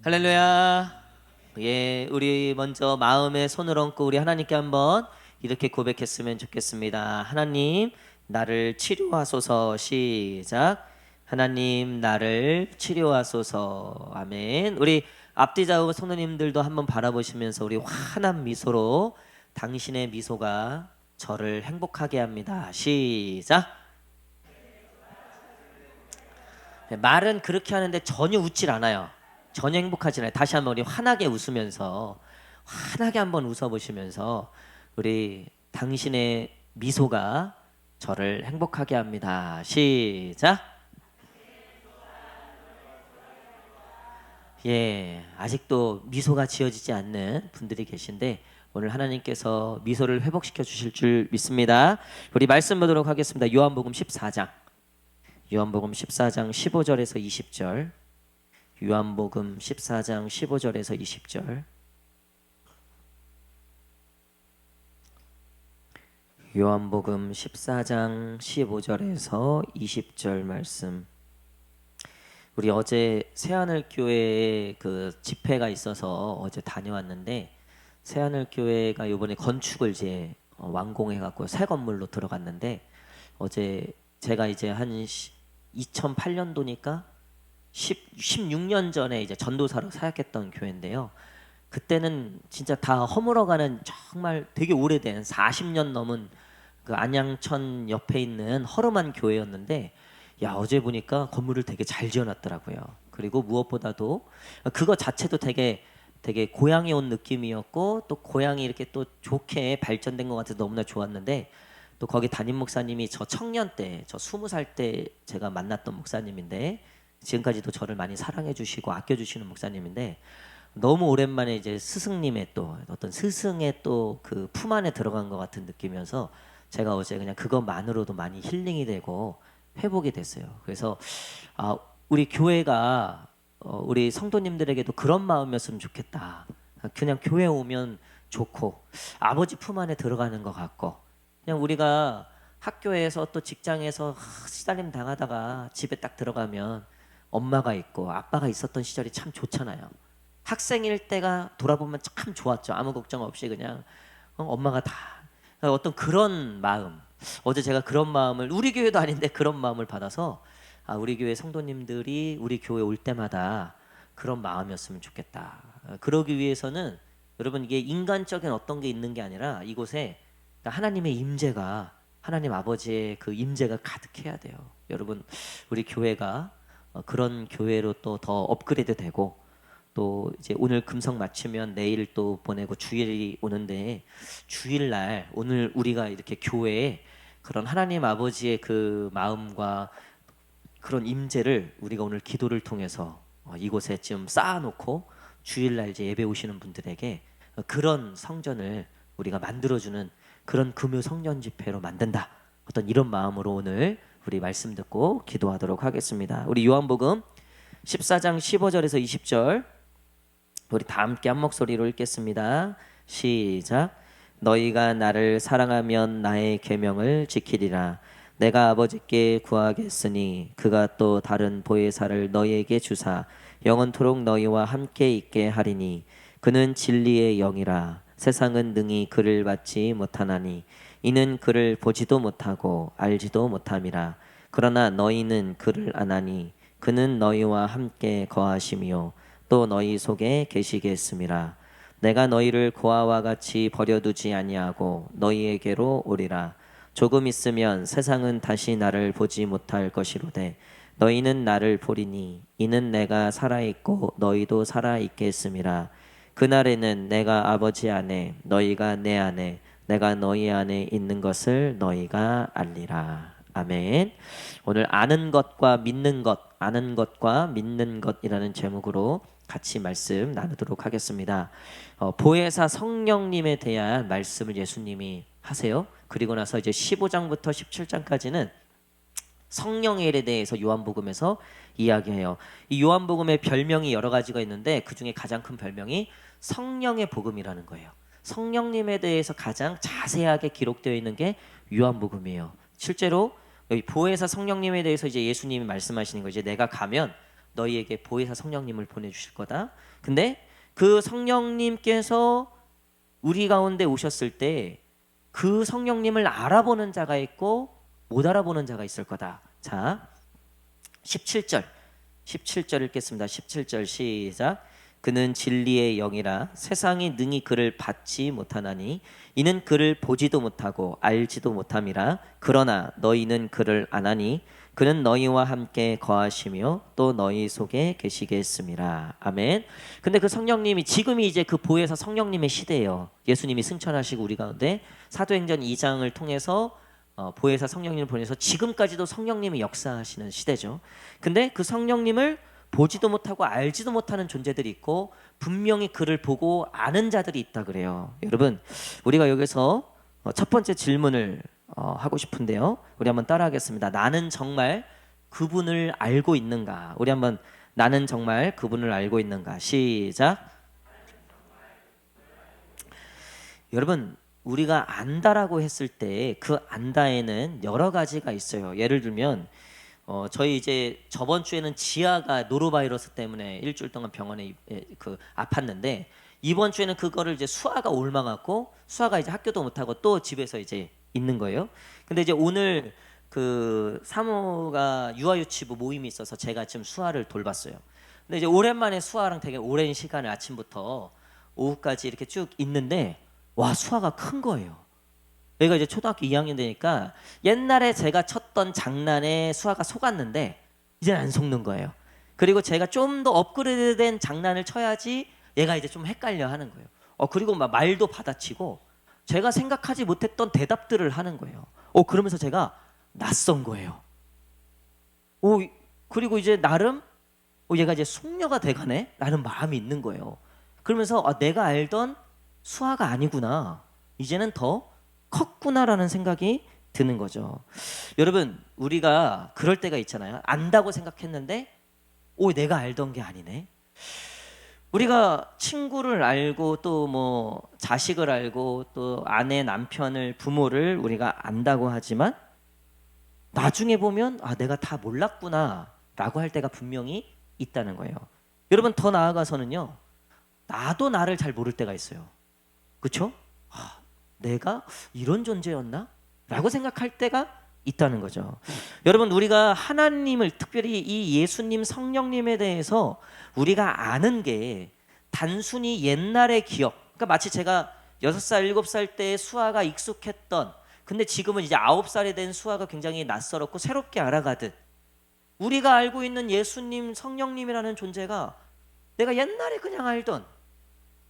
할렐루야. 예, 우리 먼저 마음에 손을 얹고 우리 하나님께 한번 이렇게 고백했으면 좋겠습니다. 하나님, 나를 치료하소서. 시작. 하나님, 나를 치료하소서. 아멘. 우리 앞뒤 좌우 성도님들도 한번 바라보시면서 우리 환한 미소로 당신의 미소가 저를 행복하게 합니다. 시작. 네, 말은 그렇게 하는데 전혀 웃질 않아요. 전혀 행복하지 않아요. 다시 한번 우리 환하게 웃으면서 환하게 한번 웃어보시면서 우리 당신의 미소가 저를 행복하게 합니다. 시작. 예, 아직도 미소가 지어지지 않는 분들이 계신데 오늘 하나님께서 미소를 회복시켜 주실 줄 믿습니다. 우리 말씀 보도록 하겠습니다. 요한복음 14장. 요한복음 14장 15절에서 20절. 요한복음 14장 15절에서 20절. 요한복음 14장 15절에서 20절 말씀. 우리 어제 새하늘교회에 그 집회가 있어서 어제 다녀왔는데 새하늘교회가 이번에 건축을 이제 완공해 갖고 새 건물로 들어갔는데 어제 제가 이제 한 2008년도니까 16년 전에 이제 전도사로 사역했던 교회인데요. 그때는 진짜 다 허물어가는 정말 되게 오래된 40년 넘은 그 안양천 옆에 있는 허름한 교회였는데 야 어제 보니까 건물을 되게 잘 지어놨더라고요. 그리고 무엇보다도 그거 자체도 되게 고향에 온 느낌이었고 또 고향이 이렇게 또 좋게 발전된 것 같아서 너무나 좋았는데 또 거기 담임 목사님이 저 청년 때 저 20살 때 제가 만났던 목사님인데 지금까지도 저를 많이 사랑해 주시고 아껴 주시는 목사님인데 너무 오랜만에 이제 스승님의 또 어떤 스승의 또 그 품 안에 들어간 것 같은 느낌이어서 제가 어제 그냥 그것만으로도 많이 힐링이 되고 회복이 됐어요. 그래서 우리 교회가 우리 성도님들에게도 그런 마음이었으면 좋겠다. 그냥 교회 오면 좋고 아버지 품 안에 들어가는 것 같고 그냥 우리가 학교에서 또 직장에서 시달림 당하다가 집에 딱 들어가면 엄마가 있고 아빠가 있었던 시절이 참 좋잖아요. 학생일 때가 돌아보면 참 좋았죠. 아무 걱정 없이 그냥 엄마가 다 어떤 그런 마음. 어제 제가 그런 마음을 우리 교회도 아닌데 그런 마음을 받아서 우리 교회 성도님들이 우리 교회 올 때마다 그런 마음이었으면 좋겠다. 그러기 위해서는 여러분 이게 인간적인 어떤 게 있는 게 아니라 이곳에 하나님의 임재가 하나님 아버지의 그 임재가 가득해야 돼요. 여러분 우리 교회가 그런 교회로 또 더 업그레이드 되고 또 이제 오늘 금성 마치면 내일 또 보내고 주일이 오는데 주일날 오늘 우리가 이렇게 교회에 그런 하나님 아버지의 그 마음과 그런 임재를 우리가 오늘 기도를 통해서 이곳에 좀 쌓아놓고 주일날 이제 예배 오시는 분들에게 그런 성전을 우리가 만들어주는 그런 금요 성전 집회로 만든다. 어떤 이런 마음으로 오늘 우리 말씀 듣고 기도하도록 하겠습니다. 우리 요한복음 14장 15절에서 20절 우리 다 함께 한 목소리로 읽겠습니다. 시작. 너희가 나를 사랑하면 나의 계명을 지키리라. 내가 아버지께 구하겠으니 그가 또 다른 보혜사를 너희에게 주사 영원토록 너희와 함께 있게 하리니 그는 진리의 영이라. 세상은 능히 그를 받지 못하나니 이는 그를 보지도 못하고 알지도 못함이라. 그러나 너희는 그를 아나니 그는 너희와 함께 거하시며 또 너희 속에 계시겠음이라. 내가 너희를 고아와 같이 버려두지 아니하고 너희에게로 오리라. 조금 있으면 세상은 다시 나를 보지 못할 것이로되 너희는 나를 보리니 이는 내가 살아있고 너희도 살아있겠음이라. 그날에는 내가 아버지 안에 너희가 내 안에 내가 너희 안에 있는 것을 너희가 알리라. 아멘. 오늘 아는 것과 믿는 것, 아는 것과 믿는 것이라는 제목으로 같이 말씀 나누도록 하겠습니다. 보혜사 성령님에 대한 말씀을 예수님이 하세요. 그리고 나서 이제 15장부터 17장까지는 성령의 일에 대해서 요한복음에서 이야기해요. 이 요한복음의 별명이 여러 가지가 있는데 그 중에 가장 큰 별명이 성령의 복음이라는 거예요. 성령님에 대해서 가장 자세하게 기록되어 있는 게 요한복음이에요. 실제로 여기 보혜사 성령님에 대해서 이제 예수님이 말씀하시는 거 이제 내가 가면 너희에게 보혜사 성령님을 보내주실 거다. 근데 그 성령님께서 우리 가운데 오셨을 때 그 성령님을 알아보는 자가 있고 못 알아보는 자가 있을 거다. 자, 17절 읽겠습니다. 17절 시작. 그는 진리의 영이라 세상이 능히 그를 받지 못하나니 이는 그를 보지도 못하고 알지도 못함이라. 그러나 너희는 그를 아나니 그는 너희와 함께 거하시며 또 너희 속에 계시겠습니다. 아멘. 근데 그 성령님이 지금이 이제 그 보혜사 성령님의 시대예요. 예수님이 승천하시고 우리 가운데 사도행전 2장을 통해서 보혜사 성령님을 보내서 지금까지도 성령님이 역사하시는 시대죠. 근데 그 성령님을 보지도 못하고 알지도 못하는 존재들이 있고 분명히 그를 보고 아는 자들이 있다 그래요. 여러분, 우리가 여기서 첫 번째 질문을 하고 싶은데요. 우리 한번 따라하겠습니다. 나는 정말 그분을 알고 있는가? 우리 한번 나는 정말 그분을 알고 있는가? 시작. 여러분, 우리가 안다라고 했을 때 그 안다에는 여러 가지가 있어요. 예를 들면 저희 이제 저번 주에는 지아가 노로바이러스 때문에 일주일 동안 병원에 아팠는데 이번 주에는 그거를 이제 수아가 옮아갖고 수아가 이제 학교도 못하고 또 집에서 이제 있는 거예요. 근데 이제 오늘 그 사모가 유아유치부 모임이 있어서 제가 지금 수아를 돌봤어요. 근데 이제 오랜만에 수아랑 되게 오랜 시간을 아침부터 오후까지 이렇게 쭉 있는데 와, 수아가 큰 거예요. 얘가 이제 초등학교 2학년 되니까 옛날에 제가 쳤던 장난에 수아가 속았는데 이제는 안 속는 거예요. 그리고 제가 좀 더 업그레이드된 장난을 쳐야지 얘가 이제 좀 헷갈려 하는 거예요. 그리고 막 말도 받아치고 제가 생각하지 못했던 대답들을 하는 거예요. 그러면서 제가 낯선 거예요. 그리고 이제 나름 얘가 이제 숙녀가 돼가네? 라는 마음이 있는 거예요. 그러면서 내가 알던 수아가 아니구나. 이제는 더 컸구나라는 생각이 드는 거죠. 여러분, 우리가 그럴 때가 있잖아요. 안다고 생각했는데 내가 알던 게 아니네. 우리가 친구를 알고 또 뭐 자식을 알고 또 아내, 남편을, 부모를 우리가 안다고 하지만 나중에 보면 내가 다 몰랐구나 라고 할 때가 분명히 있다는 거예요. 여러분, 더 나아가서는요, 나도 나를 잘 모를 때가 있어요. 그렇죠? 내가 이런 존재였나? 라고 생각할 때가 있다는 거죠. 여러분, 우리가 하나님을, 특별히 이 예수님, 성령님에 대해서 우리가 아는 게 단순히 옛날의 기억, 그러니까 마치 제가 6살, 7살 때 수아가 익숙했던, 근데 지금은 이제 9살이 된 수아가 굉장히 낯설었고 새롭게 알아가듯 우리가 알고 있는 예수님, 성령님이라는 존재가 내가 옛날에 그냥 알던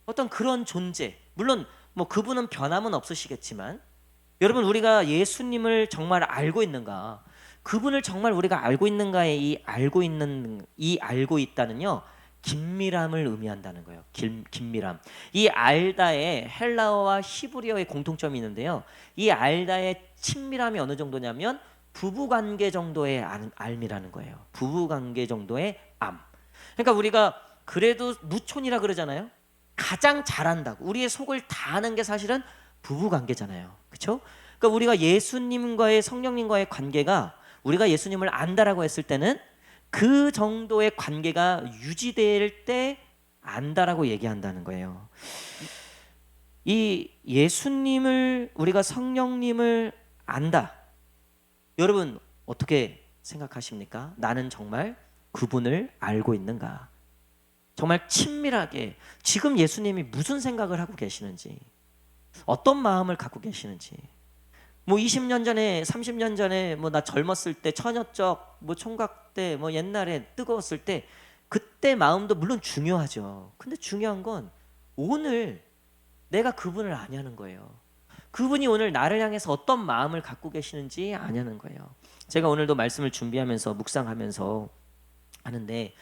어떤 그런 존재, 물론 뭐 그분은 변함은 없으시겠지만 여러분, 우리가 예수님을 정말 알고 있는가, 그분을 정말 우리가 알고 있는가에 이 알고 있다는요, 긴밀함을 의미한다는 거예요. 긴밀함. 이 알다에 헬라어와 히브리어의 공통점이 있는데요, 이 알다의 친밀함이 어느 정도냐면 부부관계 정도의 알미라는 거예요. 부부관계 정도의 암. 그러니까 우리가 그래도 무촌이라 그러잖아요. 가장 잘한다고, 우리의 속을 다 아는 게 사실은 부부관계잖아요. 그렇죠? 그러니까 우리가 예수님과의, 성령님과의 관계가, 우리가 예수님을 안다라고 했을 때는 그 정도의 관계가 유지될 때 안다라고 얘기한다는 거예요. 이 예수님을, 우리가 성령님을 안다, 여러분 어떻게 생각하십니까? 나는 정말 그분을 알고 있는가? 정말 친밀하게 지금 예수님이 무슨 생각을 하고 계시는지, 어떤 마음을 갖고 계시는지, 뭐 20년 전에, 30년 전에, 뭐 나 젊었을 때, 처녀적, 뭐 총각 때, 뭐 옛날에 뜨거웠을 때, 그때 마음도 물론 중요하죠. 근데 중요한 건 오늘 내가 그분을 아냐는 거예요. 그분이 오늘 나를 향해서 어떤 마음을 갖고 계시는지 아냐는 거예요. 제가 오늘도 말씀을 준비하면서 묵상하면서 하는데,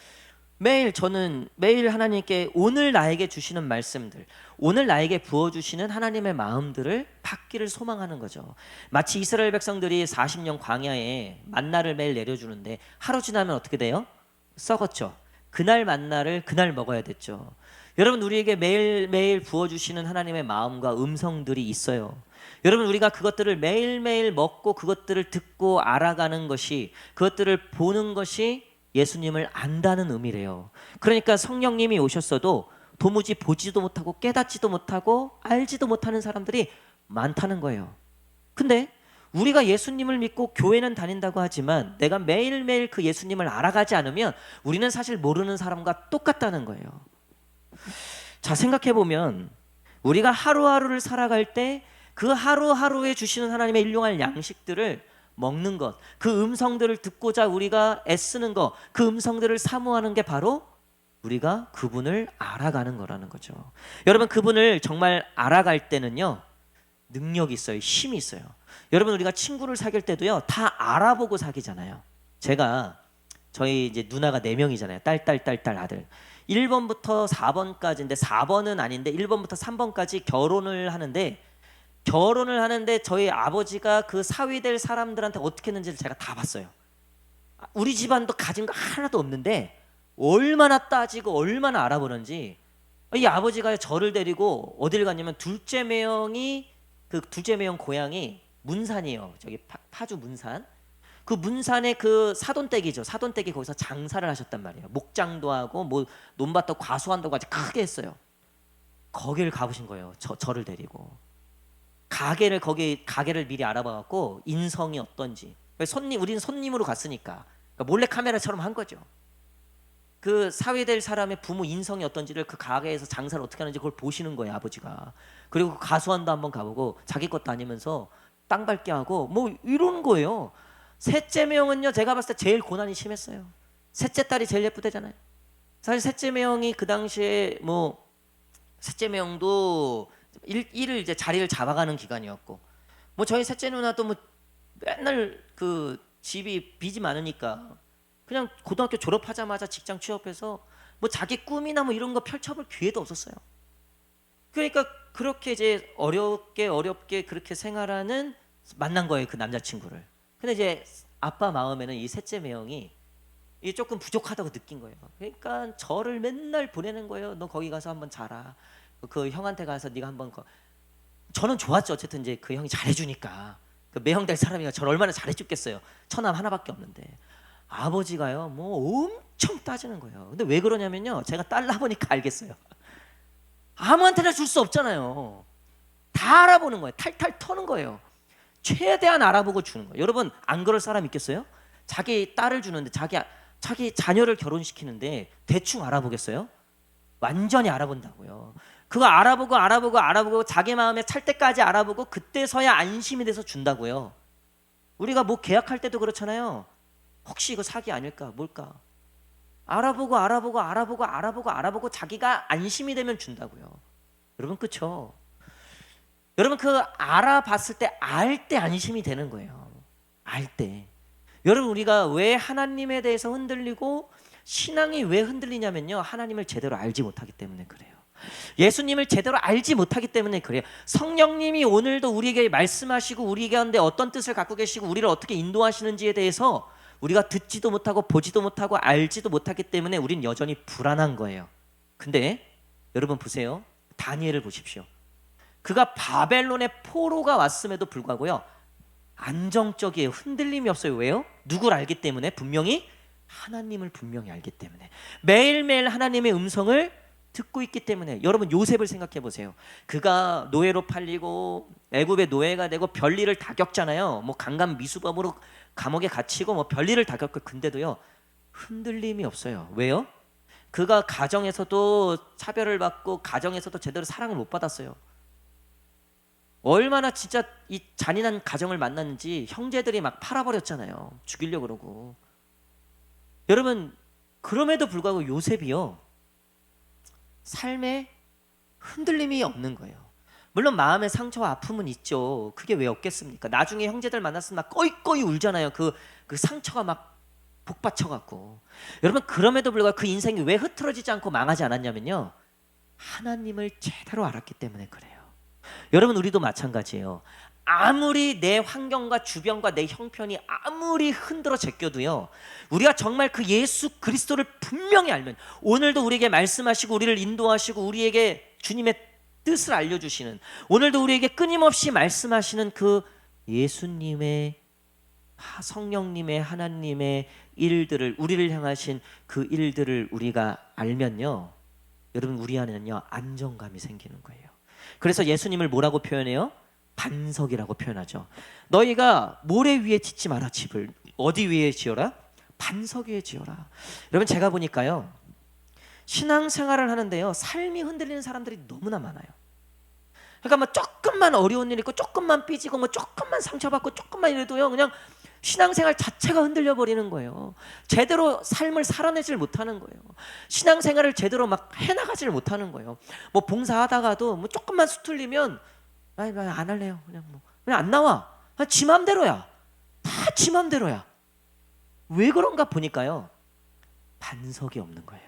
저는 매일 하나님께 오늘 나에게 주시는 말씀들, 오늘 나에게 부어주시는 하나님의 마음들을 받기를 소망하는 거죠. 마치 이스라엘 백성들이 40년 광야에 만나를 매일 내려주는데 하루 지나면 어떻게 돼요? 썩었죠. 그날 만나를 그날 먹어야 됐죠. 여러분, 우리에게 매일매일 부어주시는 하나님의 마음과 음성들이 있어요. 여러분, 우리가 그것들을 매일매일 먹고 그것들을 듣고 알아가는 것이, 그것들을 보는 것이 예수님을 안다는 의미래요. 그러니까 성령님이 오셨어도 도무지 보지도 못하고 깨닫지도 못하고 알지도 못하는 사람들이 많다는 거예요. 근데 우리가 예수님을 믿고 교회는 다닌다고 하지만 내가 매일매일 그 예수님을 알아가지 않으면 우리는 사실 모르는 사람과 똑같다는 거예요. 자, 생각해보면 우리가 하루하루를 살아갈 때 그 하루하루에 주시는 하나님의 일용할 양식들을 먹는 것, 그 음성들을 듣고자 우리가 애쓰는 것, 그 음성들을 사모하는 게 바로 우리가 그분을 알아가는 거라는 거죠. 여러분, 그분을 정말 알아갈 때는요, 능력이 있어요. 힘이 있어요. 여러분, 우리가 친구를 사귈 때도요, 다 알아보고 사귀잖아요. 제가 저희 이제 누나가 4명이잖아요. 딸 아들. 1번부터 4번까지인데 4번은 아닌데 1번부터 3번까지 결혼을 하는데 저희 아버지가 그 사위 될 사람들한테 어떻게 했는지를 제가 다 봤어요. 우리 집안도 가진 거 하나도 없는데 얼마나 따지고 얼마나 알아보는지. 이 아버지가 저를 데리고 어딜 갔냐면 둘째 매형이, 그 둘째 매형 고향이 문산이에요. 저기 파주 문산. 그 문산에 그 사돈댁이죠. 사돈댁이 거기서 장사를 하셨단 말이에요. 목장도 하고 뭐 논밭도 과수원도까지 크게 했어요. 거기를 가보신 거예요. 저를 데리고. 가게를 미리 알아봐갖고 인성이 어떤지. 우리는 손님으로 갔으니까 그러니까 몰래 카메라처럼 한 거죠. 그 사회될 사람의 부모 인성이 어떤지를 그 가게에서 장사를 어떻게 하는지 그걸 보시는 거예요, 아버지가. 그리고 그 가수원도 한번 가보고 자기 것도 아니면서 땅 밟게 하고 뭐 이러는 거예요. 셋째 매형은요, 제가 봤을 때 제일 고난이 심했어요. 셋째 딸이 제일 예쁘대잖아요. 사실 셋째 매형이 그 당시에 뭐 셋째 매형도 일을 이제 자리를 잡아가는 기간이었고, 뭐 저희 셋째 누나도 뭐 맨날 그 집이 빚이 많으니까 그냥 고등학교 졸업하자마자 직장 취업해서 뭐 자기 꿈이나 뭐 이런 거 펼쳐볼 기회도 없었어요. 그러니까 그렇게 이제 어렵게 그렇게 생활하는 만난 거예요, 그 남자친구를. 근데 이제 아빠 마음에는 이 셋째 매형이 이게 조금 부족하다고 느낀 거예요. 그러니까 저를 맨날 보내는 거예요. 너 거기 가서 한번 자라. 그 형한테 가서 네가 한번 저는 좋았죠. 어쨌든 이제 그 형이 잘해주니까. 그 매형 될 사람이가 저를 얼마나 잘해줬겠어요. 처남 하나밖에 없는데. 아버지가요, 뭐 엄청 따지는 거예요. 근데 왜 그러냐면요, 제가 딸라 보니까 알겠어요. 아무한테나 줄 수 없잖아요. 다 알아보는 거예요. 탈탈 터는 거예요. 최대한 알아보고 주는 거예요. 여러분, 안 그럴 사람 있겠어요? 자기 딸을 주는데 자기 자녀를 결혼시키는데 대충 알아보겠어요? 완전히 알아본다고요. 그거 알아보고 자기 마음에 찰 때까지 알아보고 그때서야 안심이 돼서 준다고요. 우리가 뭐 계약할 때도 그렇잖아요. 혹시 이거 사기 아닐까 뭘까 알아보고 자기가 안심이 되면 준다고요. 여러분, 그쵸? 여러분, 그 알아봤을 때 알 때 안심이 되는 거예요. 알 때. 여러분, 우리가 왜 하나님에 대해서 흔들리고 신앙이 왜 흔들리냐면요, 하나님을 제대로 알지 못하기 때문에 그래요. 예수님을 제대로 알지 못하기 때문에 그래요. 성령님이 오늘도 우리에게 말씀하시고 우리 가운데 어떤 뜻을 갖고 계시고 우리를 어떻게 인도하시는지에 대해서 우리가 듣지도 못하고 보지도 못하고 알지도 못하기 때문에 우린 여전히 불안한 거예요. 근데 여러분 보세요. 다니엘을 보십시오. 그가 바벨론의 포로가 왔음에도 불구하고요, 안정적이에요. 흔들림이 없어요. 왜요? 누굴 알기 때문에? 분명히 하나님을 분명히 알기 때문에. 매일매일 하나님의 음성을 듣고 있기 때문에. 여러분, 요셉을 생각해 보세요. 그가 노예로 팔리고 애굽의 노예가 되고 별일을 다 겪잖아요. 뭐 강간 미수범으로 감옥에 갇히고 뭐 별일을 다 겪고, 근데도요 흔들림이 없어요. 왜요? 그가 가정에서도 차별을 받고 가정에서도 제대로 사랑을 못 받았어요. 얼마나 진짜 이 잔인한 가정을 만났는지 형제들이 막 팔아버렸잖아요. 죽이려고 그러고. 여러분, 그럼에도 불구하고 요셉이요, 삶에 흔들림이 없는 거예요. 물론 마음의 상처와 아픔은 있죠. 그게 왜 없겠습니까? 나중에 형제들 만났으면 막 꺼이꺼이 울잖아요. 그 상처가 막 복받쳐갖고. 여러분, 그럼에도 불구하고 그 인생이 왜 흐트러지지 않고 망하지 않았냐면요, 하나님을 제대로 알았기 때문에 그래요. 여러분, 우리도 마찬가지예요. 아무리 내 환경과 주변과 내 형편이 아무리 흔들어 제껴도요, 우리가 정말 그 예수 그리스도를 분명히 알면, 오늘도 우리에게 말씀하시고 우리를 인도하시고 우리에게 주님의 뜻을 알려주시는, 오늘도 우리에게 끊임없이 말씀하시는 그 예수님의, 성령님의, 하나님의 일들을, 우리를 향하신 그 일들을 우리가 알면요, 여러분 우리 안에는요 안정감이 생기는 거예요. 그래서 예수님을 뭐라고 표현해요? 반석이라고 표현하죠. 너희가 모래 위에 짓지 마라. 집을 어디 위에 지어라? 반석 위에 지어라. 여러분 제가 보니까요, 신앙생활을 하는데요 삶이 흔들리는 사람들이 너무나 많아요. 그러니까 뭐 조금만 어려운 일 있고 조금만 삐지고 뭐 조금만 상처받고 조금만 이래도요 그냥 신앙생활 자체가 흔들려 버리는 거예요. 제대로 삶을 살아내질 못하는 거예요. 신앙생활을 제대로 막 해나가질 못하는 거예요. 뭐 봉사하다가도 뭐 조금만 수틀리면 아니 안 할래요. 그냥 안 나와. 지 맘대로야. 다 지 맘대로야. 왜 그런가 보니까요, 반석이 없는 거예요.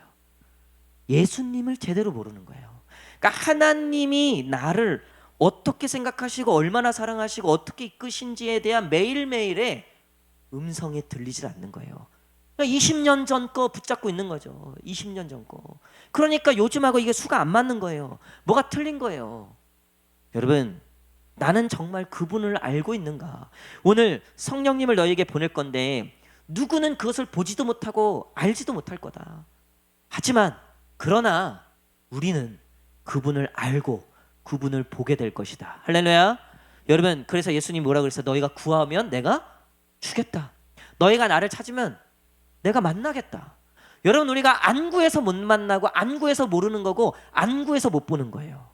예수님을 제대로 모르는 거예요. 그러니까 하나님이 나를 어떻게 생각하시고 얼마나 사랑하시고 어떻게 이끄신지에 대한 매일매일의 음성이 들리질 않는 거예요. 20년 전 거 붙잡고 있는 거죠. 20년 전 거. 그러니까 요즘하고 이게 수가 안 맞는 거예요. 뭐가 틀린 거예요. 여러분, 나는 정말 그분을 알고 있는가? 오늘 성령님을 너에게 보낼 건데 누구는 그것을 보지도 못하고 알지도 못할 거다. 하지만 그러나 우리는 그분을 알고 그분을 보게 될 것이다. 할렐루야. 여러분, 그래서 예수님 뭐라고 그랬어요? 너희가 구하면 내가 주겠다. 너희가 나를 찾으면 내가 만나겠다. 여러분, 우리가 안 구해서 못 만나고 안 구해서 모르는 거고 안 구해서 못 보는 거예요.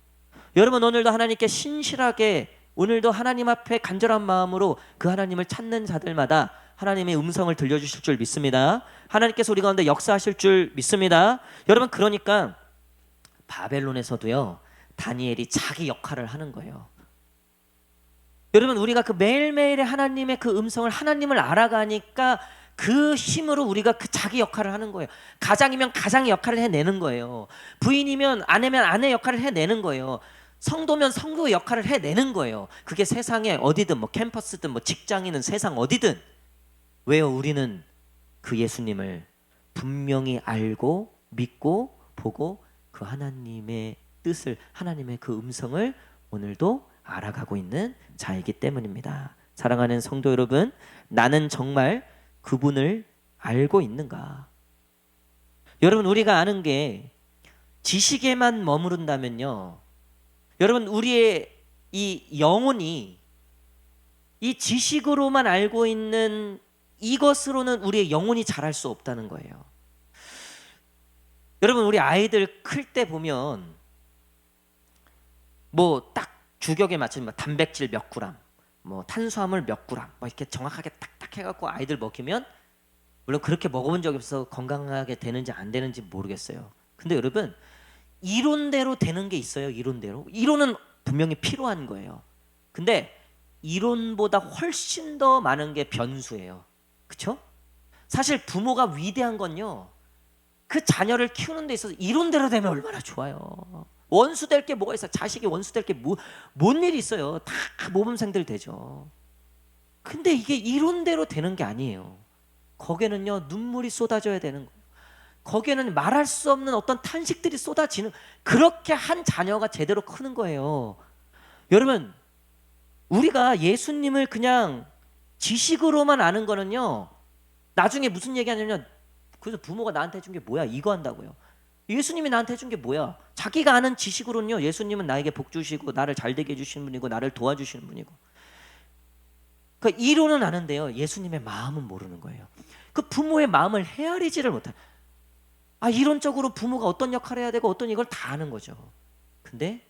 여러분, 오늘도 하나님께 신실하게, 오늘도 하나님 앞에 간절한 마음으로 그 하나님을 찾는 자들마다 하나님의 음성을 들려주실 줄 믿습니다. 하나님께서 우리 가운데 역사하실 줄 믿습니다. 여러분, 그러니까 바벨론에서도요 다니엘이 자기 역할을 하는 거예요. 여러분, 우리가 그 매일매일의 하나님의 그 음성을, 하나님을 알아가니까 그 힘으로 우리가 그 자기 역할을 하는 거예요. 가장이면 가장의 역할을 해내는 거예요. 부인이면 아내면 아내 역할을 해내는 거예요. 성도면 성도의 역할을 해내는 거예요. 그게 세상에 어디든, 뭐 캠퍼스든 뭐 직장이든 세상 어디든. 왜요? 우리는 그 예수님을 분명히 알고 믿고 보고 그 하나님의 뜻을, 하나님의 그 음성을 오늘도 알아가고 있는 자이기 때문입니다. 사랑하는 성도 여러분, 나는 정말 그분을 알고 있는가? 여러분, 우리가 아는 게 지식에만 머무른다면요, 여러분 우리의 이 영혼이 이 지식으로만 알고 있는 이것으로는 우리의 영혼이 자랄 수 없다는 거예요. 여러분, 우리 아이들 클 때 보면 뭐 딱 주격에 맞춘 뭐 단백질 몇 그램, 뭐 탄수화물 몇 그램, 뭐 이렇게 정확하게 딱딱 해갖고 아이들 먹이면, 물론 그렇게 먹어본 적이 없어서 건강하게 되는지 안 되는지 모르겠어요. 근데 여러분, 이론대로 되는 게 있어요. 이론은 분명히 필요한 거예요. 근데 이론보다 훨씬 더 많은 게 변수예요. 그렇죠? 사실 부모가 위대한 건요, 그 자녀를 키우는 데 있어서 이론대로 되면 얼마나 좋아요. 원수 될 게 뭐가 있어요? 자식이 원수 될 게 뭔 일이 있어요? 다 모범생들 되죠. 근데 이게 이론대로 되는 게 아니에요. 거기에는요 눈물이 쏟아져야 되는 거예요. 거기에는 말할 수 없는 어떤 탄식들이 쏟아지는, 그렇게 한 자녀가 제대로 크는 거예요. 여러분, 우리가 예수님을 그냥 지식으로만 아는 거는요, 나중에 무슨 얘기하냐면, 그래서 부모가 나한테 해준 게 뭐야? 이거 한다고요. 예수님이 나한테 해준 게 뭐야? 자기가 아는 지식으로는요, 예수님은 나에게 복 주시고 나를 잘되게 해주시는 분이고 나를 도와주시는 분이고, 그 이론은 아는데요 예수님의 마음은 모르는 거예요. 그 부모의 마음을 헤아리지를 못해요. 이론적으로 부모가 어떤 역할을 해야 되고 어떤 이걸 다 아는 거죠. 근데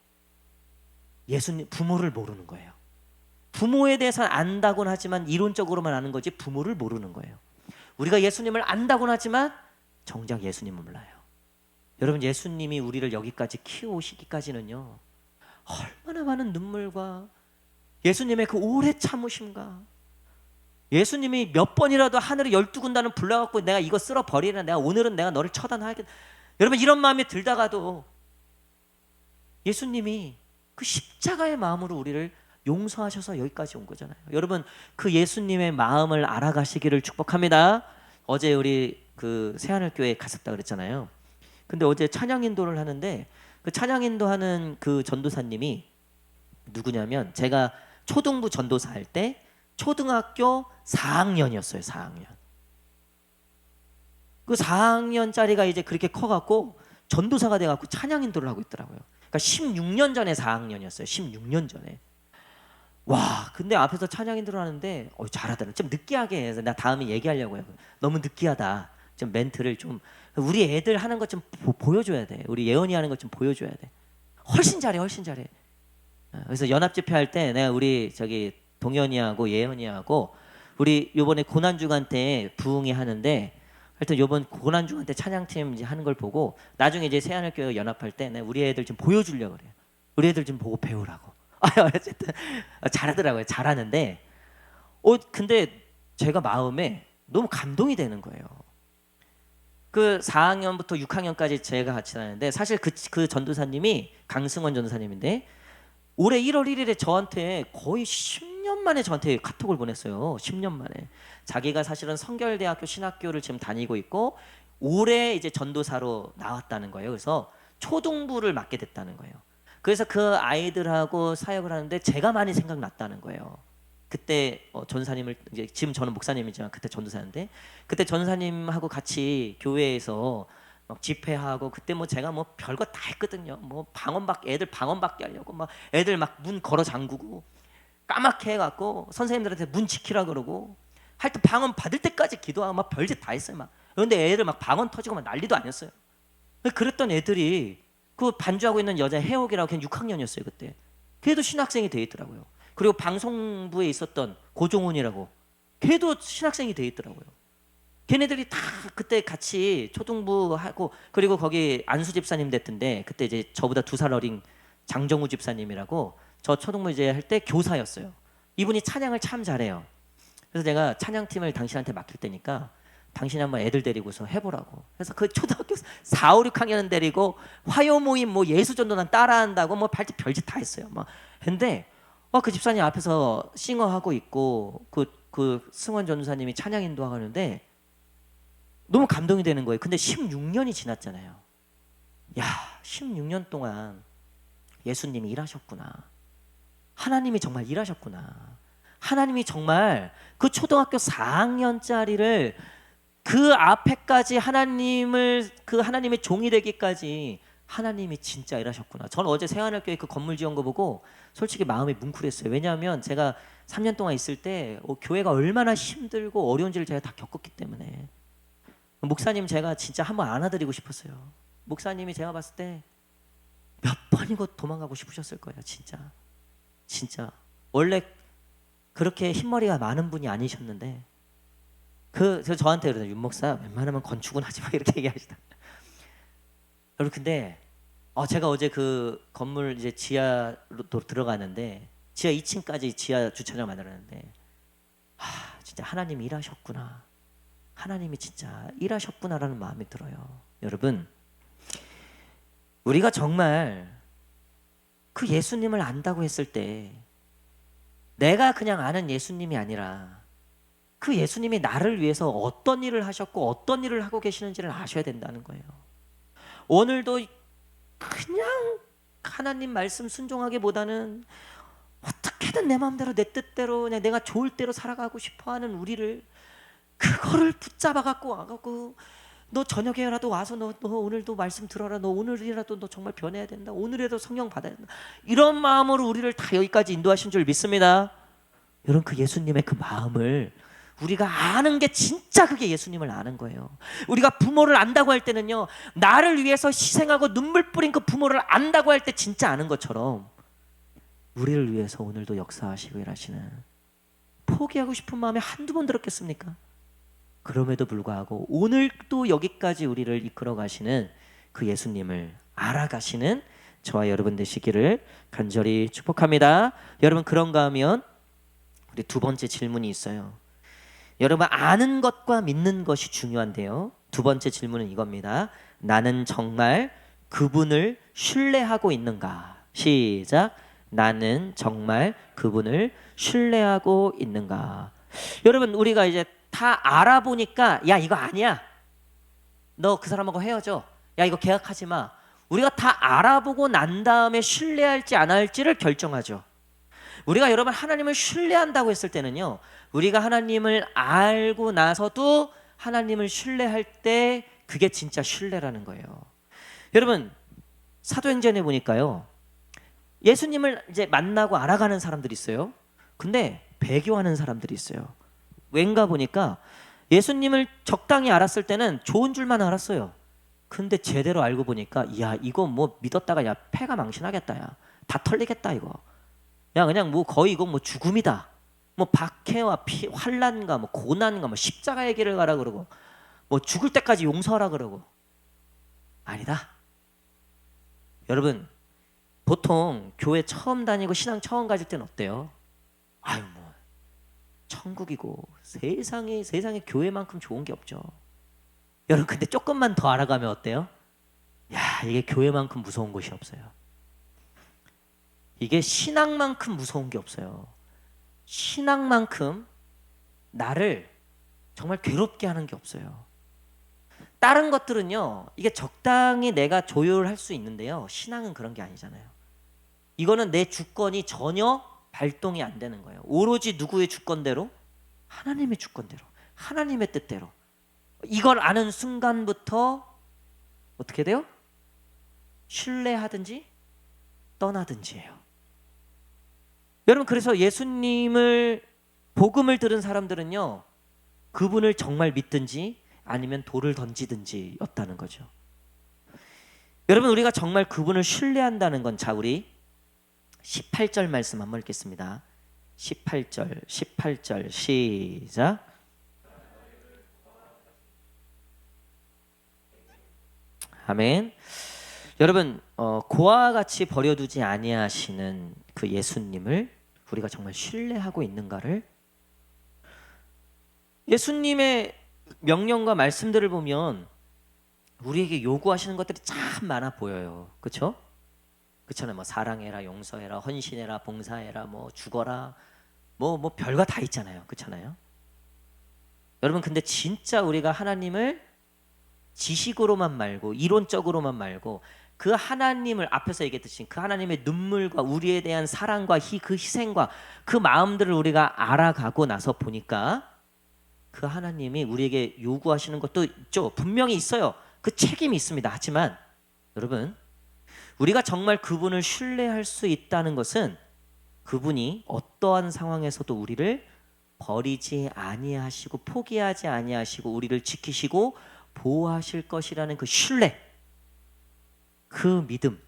예수님, 부모를 모르는 거예요. 부모에 대해서는 안다고는 하지만 이론적으로만 아는 거지 부모를 모르는 거예요. 우리가 예수님을 안다고는 하지만 정작 예수님은 몰라요. 여러분, 예수님이 우리를 여기까지 키워오시기까지는요 얼마나 많은 눈물과 예수님의 그 오래 참으심과, 예수님이 몇 번이라도 하늘에 12군단을 불러갖고 내가 이거 쓸어 버리라, 내가 오늘은 내가 너를 처단하겠다, 여러분 이런 마음이 들다가도 예수님이 그 십자가의 마음으로 우리를 용서하셔서 여기까지 온 거잖아요. 여러분, 그 예수님의 마음을 알아가시기를 축복합니다. 어제 우리 그 새하늘교회에 갔었다 그랬잖아요. 근데 어제 찬양 인도를 하는데 그 찬양 인도하는 그 전도사님이 누구냐면, 제가 초등부 전도사 할 때 초등학교 4학년이었어요. 4학년. 그 4학년짜리가 이제 그렇게 커갖고 전도사가 돼갖고 찬양 인도를 하고 있더라고요. 그러니까 16년 전에 4학년이었어요. 16년 전에. 와, 근데 앞에서 찬양 인도를 하는데 잘하더라. 좀 느끼하게 해서 나 다음에 얘기하려고 해요. 너무 느끼하다. 좀 멘트를 좀 우리 애들 하는 것 좀 보여줘야 돼. 우리 예언이 하는 것 좀 보여줘야 돼. 훨씬 잘해, 훨씬 잘해. 그래서 연합 집회할 때 내가 우리 저기 동현이하고 예언이하고 우리 요번에 고난주간 때 부흥이 하는데 하여튼 요번 고난주간 때 찬양팀 이제 하는 걸 보고 나중에 이제 새하늘교회 연합할 때 내가 우리 애들 좀 보여주려고 그래요. 우리 애들 좀 보고 배우라고. 어쨌든 잘하더라고요. 잘하는데 근데 제가 마음에 너무 감동이 되는 거예요. 그 4학년부터 6학년까지 제가 같이 다녔는데 사실 그 전도사님이 강승원 전도사님인데 올해 1월 1일에 저한테 거의 10년 만에 저한테 카톡을 보냈어요. 10년 만에. 자기가 사실은 성결대학교 신학교를 지금 다니고 있고 올해 이제 전도사로 나왔다는 거예요. 그래서 초등부를 맡게 됐다는 거예요. 그래서 그 아이들하고 사역을 하는데 제가 많이 생각났다는 거예요. 그때 전사님을 이제 지금 저는 목사님이지만 그때 전도사인데 그때 전사님하고 같이 교회에서 막 집회하고 그때 뭐 제가 뭐 별거 다 했거든요. 뭐 애들 방언받게 하려고 막 애들 막 문 걸어 잠그고 까맣게 해갖고 선생님들한테 문 지키라 그러고 하여튼 방언 받을 때까지 기도하고 막 별짓 다 했어요. 막 그런데 애들 막 방언 터지고 막 난리도 아니었어요. 그랬던 애들이 그 반주하고 있는 여자 혜옥이라고 걔는 6학년이었어요 그때. 걔도 신학생이 돼 있더라고요. 그리고 방송부에 있었던 고종훈이라고 걔도 신학생이 돼 있더라고요. 걔네들이 다 그때 같이 초등부 하고 그리고 거기 안수 집사님 됐던데 그때 이제 저보다 2살 어린 장정우 집사님이라고 저 초등부 이제 할 때 교사였어요. 이분이 찬양을 참 잘해요. 그래서 제가 찬양팀을 당신한테 맡길 테니까 당신이 한번 애들 데리고서 해보라고. 그래서 그 초등학교 4, 5, 6학년 데리고 화요 모임 뭐 예수전도단 따라한다고 뭐 별짓 다 했어요. 막 근데 그 집사님 앞에서 싱어하고 있고 그 승원 전도사님이 찬양 인도하고 하는데 너무 감동이 되는 거예요. 근데 16년이 지났잖아요. 야, 16년 동안 예수님이 일하셨구나. 하나님이 정말 일하셨구나. 하나님이 정말 그 초등학교 4학년짜리를 그 앞에까지 그 하나님의 종이 되기까지 하나님이 진짜 일하셨구나. 저는 어제 새하늘교회 그 건물 지은 거 보고 솔직히 마음이 뭉클했어요. 왜냐하면 제가 3년 동안 있을 때 교회가 얼마나 힘들고 어려운지를 제가 다 겪었기 때문에 목사님 제가 진짜 한번 안아드리고 싶었어요. 목사님이 제가 봤을 때 몇 번이고 도망가고 싶으셨을 거예요. 진짜 원래 그렇게 흰머리가 많은 분이 아니셨는데 그래서 저한테 그러더니 윤 목사 웬만하면 건축은 하지 마 이렇게 얘기하시다. 여러분 근데 제가 어제 그 건물 이제 지하로 들어가는데 지하 2층까지 지하 주차장 만들었는데 진짜 하나님이 일하셨구나. 하나님이 진짜 일하셨구나라는 마음이 들어요. 여러분 우리가 정말 그 예수님을 안다고 했을 때 내가 그냥 아는 예수님이 아니라 그 예수님이 나를 위해서 어떤 일을 하셨고 어떤 일을 하고 계시는지를 아셔야 된다는 거예요. 오늘도 그냥 하나님 말씀 순종하기보다는 어떻게든 내 마음대로 내 뜻대로 그냥 내가 좋을 대로 살아가고 싶어하는 우리를 그거를 붙잡아 갖고 와갖고 너 저녁에라도 와서 너 오늘도 말씀 들어라. 너 오늘이라도 너 정말 변해야 된다. 오늘이라도 성령 받아야 된다. 이런 마음으로 우리를 다 여기까지 인도하신 줄 믿습니다. 여러분 그 예수님의 그 마음을 우리가 아는 게 진짜 그게 예수님을 아는 거예요. 우리가 부모를 안다고 할 때는요 나를 위해서 희생하고 눈물 뿌린 그 부모를 안다고 할 때 진짜 아는 것처럼 우리를 위해서 오늘도 역사하시고 일하시는 포기하고 싶은 마음에 한두 번 들었겠습니까? 그럼에도 불구하고 오늘도 여기까지 우리를 이끌어 가시는 그 예수님을 알아가시는 저와 여러분 되시기를 간절히 축복합니다. 여러분 그런가 하면 우리 두 번째 질문이 있어요. 여러분 아는 것과 믿는 것이 중요한데요. 두 번째 질문은 이겁니다. 나는 정말 그분을 신뢰하고 있는가? 시작. 나는 정말 그분을 신뢰하고 있는가? 여러분 우리가 이제 다 알아보니까 야 이거 아니야. 너 그 사람하고 헤어져. 야 이거 계약하지 마. 우리가 다 알아보고 난 다음에 신뢰할지 안 할지를 결정하죠. 우리가 여러분 하나님을 신뢰한다고 했을 때는요 우리가 하나님을 알고 나서도 하나님을 신뢰할 때 그게 진짜 신뢰라는 거예요. 여러분, 사도행전에 보니까요, 예수님을 이제 만나고 알아가는 사람들이 있어요. 근데 배교하는 사람들이 있어요. 왠가 보니까 예수님을 적당히 알았을 때는 좋은 줄만 알았어요. 근데 제대로 알고 보니까 야, 이거 뭐 믿었다가 야, 패가 망신하겠다. 야, 다 털리겠다 이거. 야, 그냥 뭐 거의 이거 뭐 죽음이다. 뭐 박해와 환난과 뭐 고난과 뭐 십자가의 길을 가라 그러고 뭐 죽을 때까지 용서하라 그러고. 아니다. 여러분, 보통 교회 처음 다니고 신앙 처음 가질 때는 어때요? 아유, 뭐 천국이고 세상에 교회만큼 좋은 게 없죠. 여러분, 근데 조금만 더 알아가면 어때요? 야, 이게 교회만큼 무서운 곳이 없어요. 이게 신앙만큼 무서운 게 없어요. 신앙만큼 나를 정말 괴롭게 하는 게 없어요. 다른 것들은요, 이게 적당히 내가 조율할 수 있는데요, 신앙은 그런 게 아니잖아요. 이거는 내 주권이 전혀 발동이 안 되는 거예요. 오로지 누구의 주권대로? 하나님의 주권대로, 하나님의 뜻대로. 이걸 아는 순간부터 어떻게 돼요? 신뢰하든지 떠나든지예요. 여러분, 그래서 예수님을 복음을 들은 사람들은요, 그분을 정말 믿든지 아니면 돌을 던지든지 였다는 거죠. 여러분, 우리가 정말 그분을 신뢰한다는 건, 자, 우리 18절 말씀 한번 읽겠습니다. 18절 시작. 아멘. 여러분, 고아와 같이 버려두지 아니하시는 그 예수님을 우리가 정말 신뢰하고 있는가를, 예수님의 명령과 말씀들을 보면 우리에게 요구하시는 것들이 참 많아 보여요. 그렇죠? 그렇잖아요. 뭐 사랑해라, 용서해라, 헌신해라, 봉사해라, 뭐 죽어라, 뭐 별거 다 있잖아요. 그렇잖아요. 여러분, 근데 진짜 우리가 하나님을 지식으로만 말고 이론적으로만 말고 그 하나님을, 앞에서 얘기했듯이 그 하나님의 눈물과 우리에 대한 사랑과 그 희생과 그 마음들을 우리가 알아가고 나서 보니까 그 하나님이 우리에게 요구하시는 것도 있죠. 분명히 있어요. 그 책임이 있습니다. 하지만 여러분, 우리가 정말 그분을 신뢰할 수 있다는 것은 그분이 어떠한 상황에서도 우리를 버리지 아니하시고 포기하지 아니하시고 우리를 지키시고 보호하실 것이라는 그 신뢰, 그 믿음,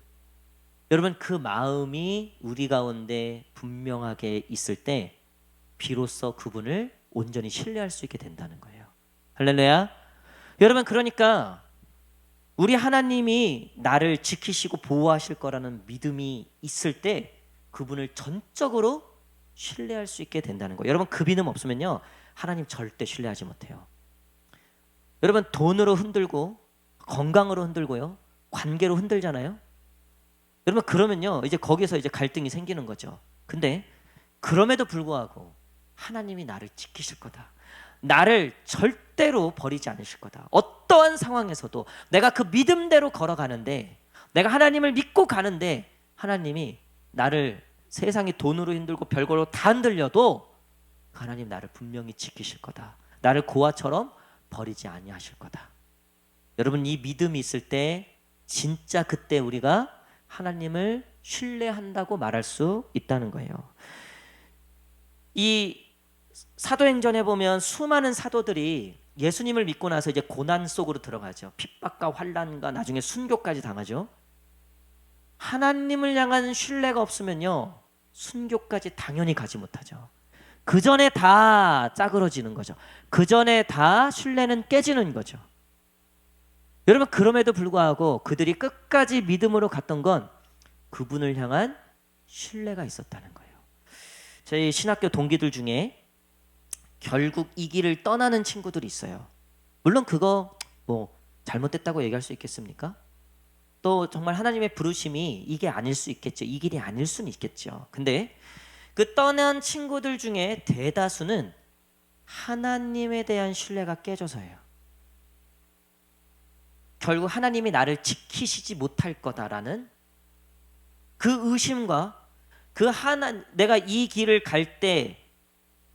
여러분, 그 마음이 우리 가운데 분명하게 있을 때 비로소 그분을 온전히 신뢰할 수 있게 된다는 거예요. 할렐루야. 여러분, 그러니까 우리 하나님이 나를 지키시고 보호하실 거라는 믿음이 있을 때 그분을 전적으로 신뢰할 수 있게 된다는 거예요. 여러분, 그 믿음 없으면요, 하나님 절대 신뢰하지 못해요. 여러분, 돈으로 흔들고 건강으로 흔들고요, 관계로 흔들잖아요. 여러분, 그러면요, 이제 거기서 이제 갈등이 생기는 거죠. 근데 그럼에도 불구하고 하나님이 나를 지키실 거다, 나를 절대로 버리지 않으실 거다, 어떠한 상황에서도 내가 그 믿음대로 걸어가는데, 내가 하나님을 믿고 가는데 하나님이 나를 세상이 돈으로 힘들고 별거로 다 흔들려도 하나님 나를 분명히 지키실 거다, 나를 고아처럼 버리지 아니하실 거다. 여러분, 이 믿음이 있을 때 진짜 그때 우리가 하나님을 신뢰한다고 말할 수 있다는 거예요. 이 사도행전에 보면 수많은 사도들이 예수님을 믿고 나서 이제 고난 속으로 들어가죠. 핍박과 환난과 나중에 순교까지 당하죠. 하나님을 향한 신뢰가 없으면요, 순교까지 당연히 가지 못하죠. 그 전에 다 짜그러지는 거죠. 그 전에 다 신뢰는 깨지는 거죠. 여러분, 그럼에도 불구하고 그들이 끝까지 믿음으로 갔던 건 그분을 향한 신뢰가 있었다는 거예요. 저희 신학교 동기들 중에 결국 이 길을 떠나는 친구들이 있어요. 물론 그거 뭐 잘못됐다고 얘기할 수 있겠습니까? 또 정말 하나님의 부르심이 이게 아닐 수 있겠죠. 이 길이 아닐 수는 있겠죠. 근데 그 떠난 친구들 중에 대다수는 하나님에 대한 신뢰가 깨져서예요. 결국 하나님이 나를 지키시지 못할 거다라는 그 의심과 내가 이 길을 갈 때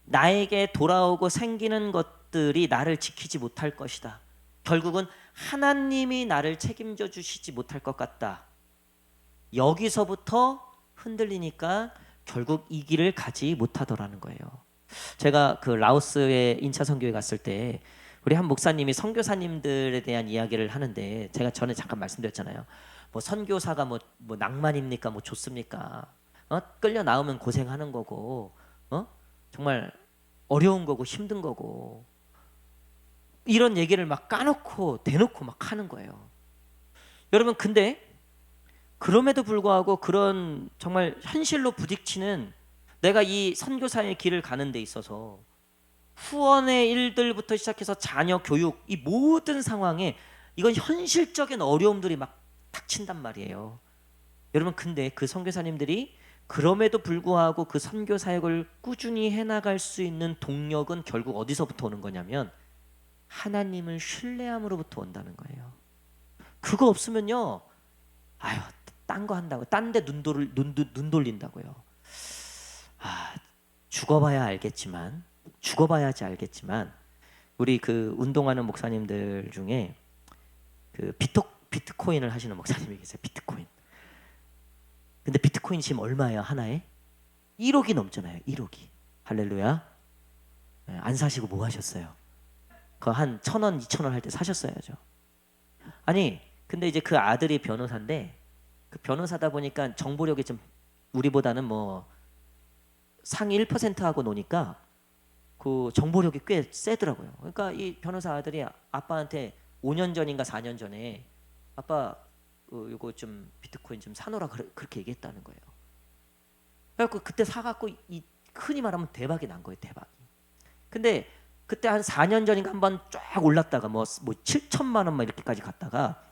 나에게 돌아오고 생기는 것, 것들이 나를 지키지 못할 것이다. 결국은 하나님이 나를 책임져 주시지 못할 것 같다. 여기서부터 흔들리니까 결국 이 길을 가지 못하더라는 거예요. 제가 그 라오스에 인차 선교회 갔을 때 우리 한 목사님이 선교사님들에 대한 이야기를 하는데, 제가 전에 잠깐 말씀드렸잖아요. 뭐 선교사가 뭐 낭만입니까? 뭐 좋습니까? 끌려 나오면 고생하는 거고, 정말 어려운 거고 힘든 거고, 이런 얘기를 막 까놓고 대놓고 막 하는 거예요. 여러분, 근데 그럼에도 불구하고 그런 정말 현실로 부딪히는, 내가 이 선교사의 길을 가는 데 있어서 후원의 일들부터 시작해서 자녀 교육, 이 모든 상황에 이건 현실적인 어려움들이 막 닥친단 말이에요. 여러분, 근데 그 선교사님들이 그럼에도 불구하고 그 선교 사역을 꾸준히 해나갈 수 있는 동력은 결국 어디서부터 오는 거냐면 하나님을 신뢰함으로부터 온다는 거예요. 그거 없으면요, 아유, 딴 거 한다고, 딴 데 눈 돌린다고요. 죽어봐야지 알겠지만 우리 그 운동하는 목사님들 중에 그 비트코인을 하시는 목사님이 계세요. 비트코인. 근데 비트코인 지금 얼마예요? 하나에? 1억이 넘잖아요. 1억이. 할렐루야. 네, 안 사시고 뭐 하셨어요? 그 한 1,000원, 2,000원 할 때 사셨어야죠. 아니, 근데 이제 그 아들이 변호사인데, 그 변호사다 보니까 정보력이 좀 우리보다는 뭐 상위 1%하고 노니까 그 정보력이 꽤 세더라고요. 그러니까 이 변호사 아들이 아빠한테 5년 전인가 4년 전에 아빠 요거 좀 비트코인 좀 사놓으라 그렇게 얘기했다는 거예요. 그래갖고 그때 사갖고 이 흔히 말하면 대박이 난 거예요. 대박이. 근데 그때 한 4년 전인가 한번 쫙 올랐다가 뭐 7천만 원 막 이렇게까지 갔다가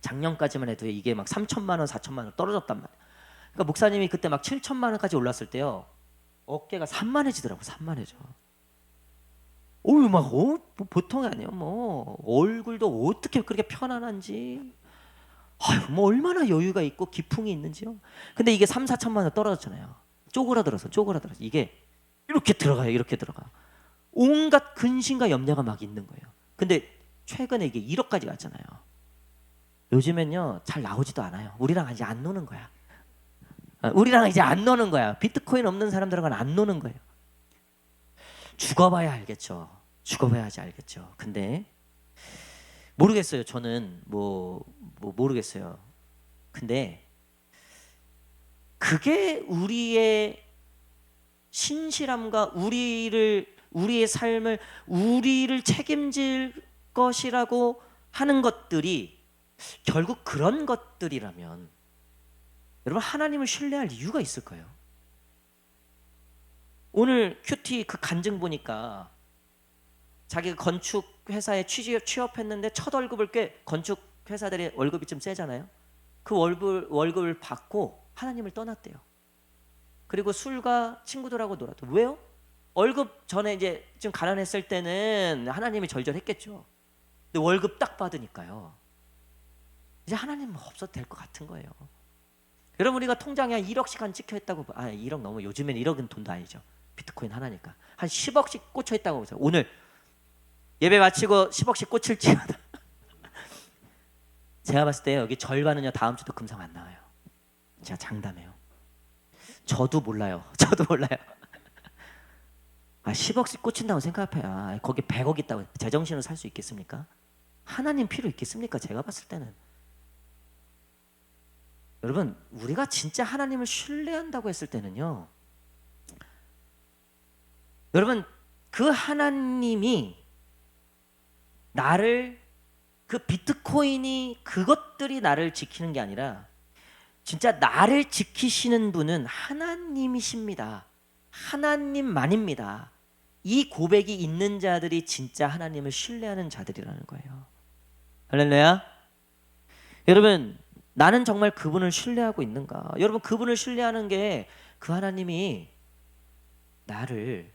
작년까지만 해도 이게 막 3천만 원, 4천만 원 떨어졌단 말이에요. 그러니까 목사님이 그때 막 7천만 원까지 올랐을 때요, 어깨가 산만해지더라고. 산만해져. 뭐 보통이 아니에요. 뭐 얼굴도 어떻게 그렇게 편안한지, 뭐 얼마나 여유가 있고 기풍이 있는지요. 근데 이게 3, 4천만 원 떨어졌잖아요. 쪼그라들어서 이게 이렇게 들어가요. 이렇게 들어가. 온갖 근심과 염려가 막 있는 거예요. 근데 최근에 이게 1억까지 갔잖아요. 요즘엔요 잘 나오지도 않아요. 우리랑 이제 안 노는 거야. 우리랑 이제 안 노는 거야. 비트코인 없는 사람들하고는 안 노는 거예요. 죽어봐야 알겠죠. 죽어봐야지 알겠죠. 근데 모르겠어요. 저는 뭐 모르겠어요. 근데 그게 우리의 신실함과 우리의 삶을, 우리를 책임질 것이라고 하는 것들이 결국 그런 것들이라면 여러분, 하나님을 신뢰할 이유가 있을 거예요. 오늘 큐티 그 간증 보니까 자기가 건축 회사에 취업했는데 첫 월급을 건축 회사들이 월급이 좀 세잖아요. 그 월급을 받고 하나님을 떠났대요. 그리고 술과 친구들하고 놀았대요. 왜요? 월급 전에 이제 좀 가난했을 때는 하나님이 절절했겠죠. 근데 월급 딱 받으니까요, 이제 하나님 없어도 될 것 같은 거예요. 여러분, 우리가 통장에 한 1억씩 한 찍혀 있다고, 1억 너무, 요즘엔 1억은 돈도 아니죠. 비트코인 하나니까 한 10억씩 꽂혀 있다고 보세요. 오늘 예배 마치고 10억씩 꽂힐지어다. 제가 봤을 때 여기 절반은요 다음 주도 금상 안 나와요. 제가 장담해요. 저도 몰라요. 10억씩 꽂힌다고 생각해봐요. 거기 100억 있다고 제정신으로 살 수 있겠습니까? 하나님 필요 있겠습니까? 제가 봤을 때는. 여러분, 우리가 진짜 하나님을 신뢰한다고 했을 때는요, 여러분, 그 하나님이 나를, 그 비트코인이, 그것들이 나를 지키는 게 아니라 진짜 나를 지키시는 분은 하나님이십니다. 하나님만입니다. 이 고백이 있는 자들이 진짜 하나님을 신뢰하는 자들이라는 거예요. 할렐루야. 여러분, 나는 정말 그분을 신뢰하고 있는가? 여러분, 그분을 신뢰하는 게 그 하나님이 나를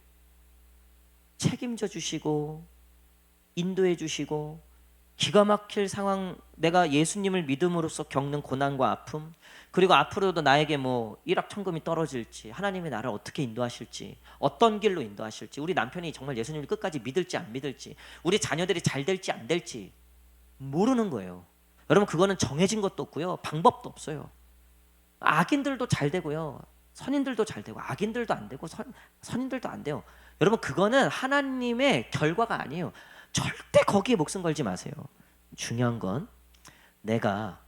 책임져 주시고 인도해 주시고 기가 막힐 상황, 내가 예수님을 믿음으로써 겪는 고난과 아픔, 그리고 앞으로도 나에게 뭐 일확천금이 떨어질지, 하나님이 나를 어떻게 인도하실지, 어떤 길로 인도하실지, 우리 남편이 정말 예수님을 끝까지 믿을지 안 믿을지, 우리 자녀들이 잘 될지 안 될지 모르는 거예요. 여러분, 그거는 정해진 것도 없고요, 방법도 없어요. 악인들도 잘 되고요, 선인들도 잘 되고, 악인들도 안 되고, 선인들도 안 돼요. 여러분, 그거는 하나님의 결과가 아니에요. 절대 거기에 목숨 걸지 마세요. 중요한 건 내가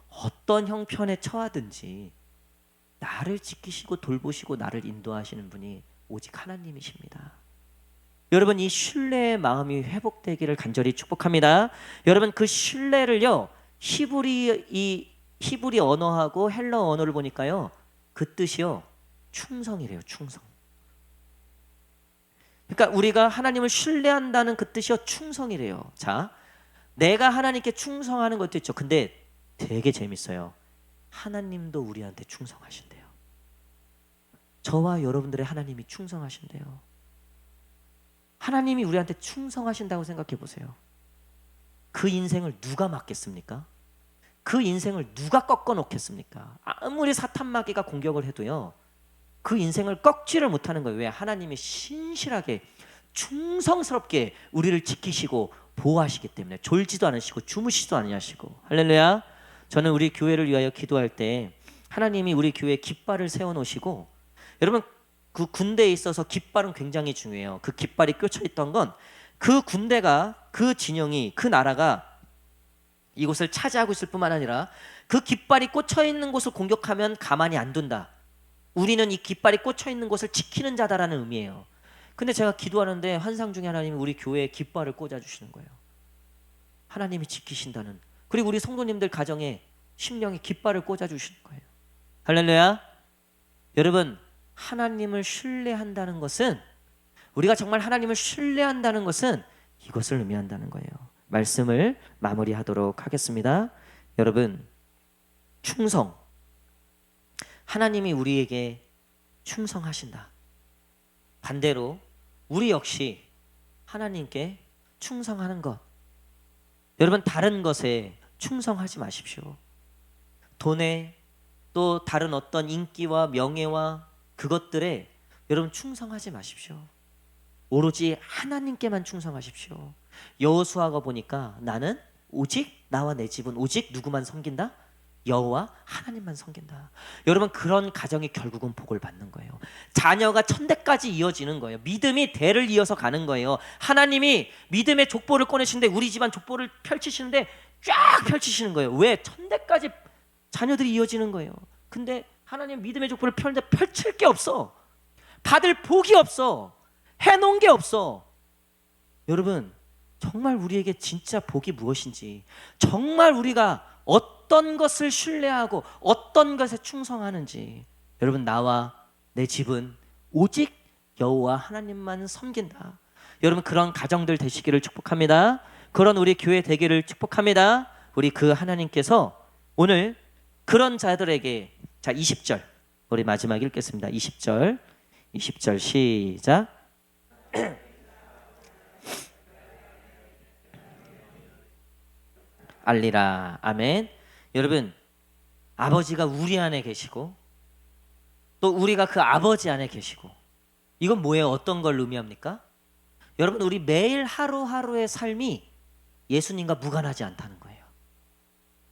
어떤 형편에 처하든지 나를 지키시고 돌보시고 나를 인도하시는 분이 오직 하나님이십니다. 여러분, 이 신뢰의 마음이 회복되기를 간절히 축복합니다. 여러분, 그 신뢰를요, 히브리 언어하고 헬러 언어를 보니까요, 그 뜻이요, 충성이래요. 충성. 그러니까 우리가 하나님을 신뢰한다는 그 뜻이요, 충성이래요. 자, 내가 하나님께 충성하는 것도 있죠. 근데 되게 재밌어요. 하나님도 우리한테 충성하신대요. 저와 여러분들의 하나님이 충성하신대요. 하나님이 우리한테 충성하신다고 생각해 보세요. 그 인생을 누가 막겠습니까? 그 인생을 누가 꺾어 놓겠습니까? 아무리 사탄마귀가 공격을 해도요, 그 인생을 꺾지를 못하는 거예요. 왜? 하나님이 신실하게 충성스럽게 우리를 지키시고 보호하시기 때문에. 졸지도 않으시고 주무시지도 아니하시고. 할렐루야. 저는 우리 교회를 위하여 기도할 때 하나님이 우리 교회에 깃발을 세워놓으시고, 여러분, 그 군대에 있어서 깃발은 굉장히 중요해요. 그 깃발이 꽂혀 있던 건 그 군대가, 그 진영이, 그 나라가 이곳을 차지하고 있을 뿐만 아니라 그 깃발이 꽂혀 있는 곳을 공격하면 가만히 안 둔다. 우리는 이 깃발이 꽂혀 있는 곳을 지키는 자다라는 의미예요. 근데 제가 기도하는데 환상 중에 하나님이 우리 교회에 깃발을 꽂아주시는 거예요. 하나님이 지키신다는. 그리고 우리 성도님들 가정에 심령에 깃발을 꽂아주시는 거예요. 할렐루야. 여러분, 하나님을 신뢰한다는 것은, 우리가 정말 하나님을 신뢰한다는 것은 이것을 의미한다는 거예요. 말씀을 마무리하도록 하겠습니다. 여러분, 충성. 하나님이 우리에게 충성하신다. 반대로 우리 역시 하나님께 충성하는 것. 여러분, 다른 것에 충성하지 마십시오. 돈에, 또 다른 어떤 인기와 명예와 그것들에 여러분 충성하지 마십시오. 오로지 하나님께만 충성하십시오. 여호수아가 보니까 나는 오직 나와 내 집은 오직 누구만 섬긴다? 여호와 하나님만 섬긴다. 여러분, 그런 가정이 결국은 복을 받는 거예요. 자녀가 천대까지 이어지는 거예요. 믿음이 대를 이어서 가는 거예요. 하나님이 믿음의 족보를 꺼내시는데 우리 집안 족보를 펼치시는데 쫙 펼치시는 거예요. 왜? 천대까지 자녀들이 이어지는 거예요. 근데 하나님 믿음의 족보를 펼치는데 펼칠 게 없어. 받을 복이 없어. 해놓은 게 없어. 여러분, 정말 우리에게 진짜 복이 무엇인지, 정말 우리가 어떤 것을 신뢰하고 어떤 것에 충성하는지, 여러분, 나와 내 집은 오직 여호와 하나님만 섬긴다. 여러분, 그런 가정들 되시기를 축복합니다. 그런 우리 교회 되기를 축복합니다. 우리 그 하나님께서 오늘 그런 자들에게, 자, 20절 우리 마지막 읽겠습니다. 20절 시작. 알리라. 아멘. 여러분, 아버지가 우리 안에 계시고 또 우리가 그 아버지 안에 계시고, 이건 뭐예요? 어떤 걸 의미합니까? 여러분, 우리 매일 하루하루의 삶이 예수님과 무관하지 않다는 거예요.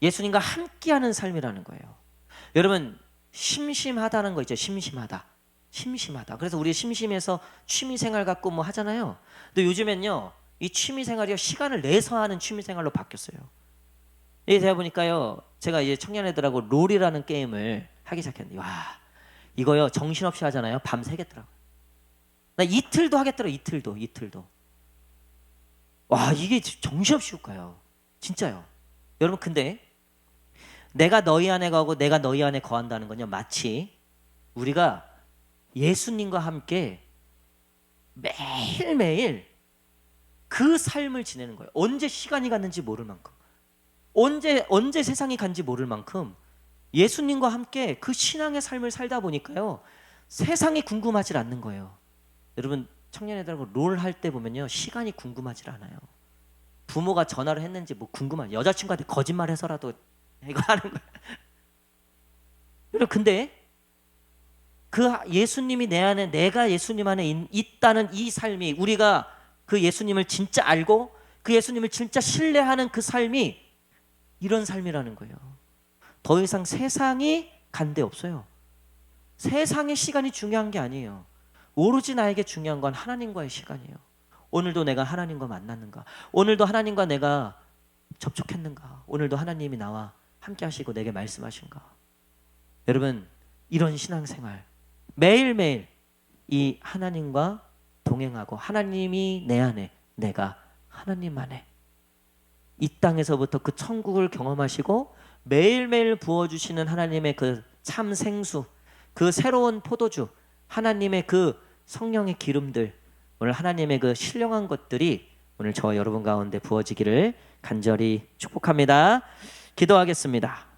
예수님과 함께하는 삶이라는 거예요. 여러분, 심심하다는 거 있죠. 심심하다. 그래서 우리 심심해서 취미생활 갖고 뭐 하잖아요. 근데 요즘엔요, 이 취미생활이요, 시간을 내서 하는 취미생활로 바뀌었어요. 이게 제가 보니까요, 제가 이제 청년애들하고 롤이라는 게임을 하기 시작했는데, 와, 이거요 정신없이 하잖아요. 밤 새겠더라고요. 나 이틀도 하겠더라고요. 이틀도. 와, 이게 정신없이 효과요. 진짜요. 여러분, 근데 내가 너희 안에 가고 내가 너희 안에 거한다는 건요, 마치 우리가 예수님과 함께 매일매일 그 삶을 지내는 거예요. 언제 시간이 갔는지 모를 만큼, 언제 세상이 간지 모를 만큼 예수님과 함께 그 신앙의 삶을 살다 보니까요, 세상이 궁금하지 않는 거예요. 여러분, 청년애들하고 롤 할 때 보면요, 시간이 궁금하지 않아요. 부모가 전화를 했는지 뭐 궁금한 여자친구한테 거짓말해서라도 이거 하는 거야. 여러분 근데 그 예수님이 내 안에 내가 예수님 안에 있다는 이 삶이 우리가 그 예수님을 진짜 알고 그 예수님을 진짜 신뢰하는 그 삶이 이런 삶이라는 거예요. 더 이상 세상이 간데 없어요. 세상의 시간이 중요한 게 아니에요. 오로지 나에게 중요한 건 하나님과의 시간이에요. 오늘도 내가 하나님과 만났는가? 오늘도 하나님과 내가 접촉했는가? 오늘도 하나님이 나와 함께 하시고 내게 말씀하신가? 여러분 이런 신앙생활 매일매일 이 하나님과 동행하고 하나님이 내 안에 내가 하나님 안에 이 땅에서부터 그 천국을 경험하시고 매일매일 부어주시는 하나님의 그 참 생수 그 새로운 포도주 하나님의 그 성령의 기름들 오늘 하나님의 그 신령한 것들이 오늘 저와 여러분 가운데 부어지기를 간절히 축복합니다. 기도하겠습니다.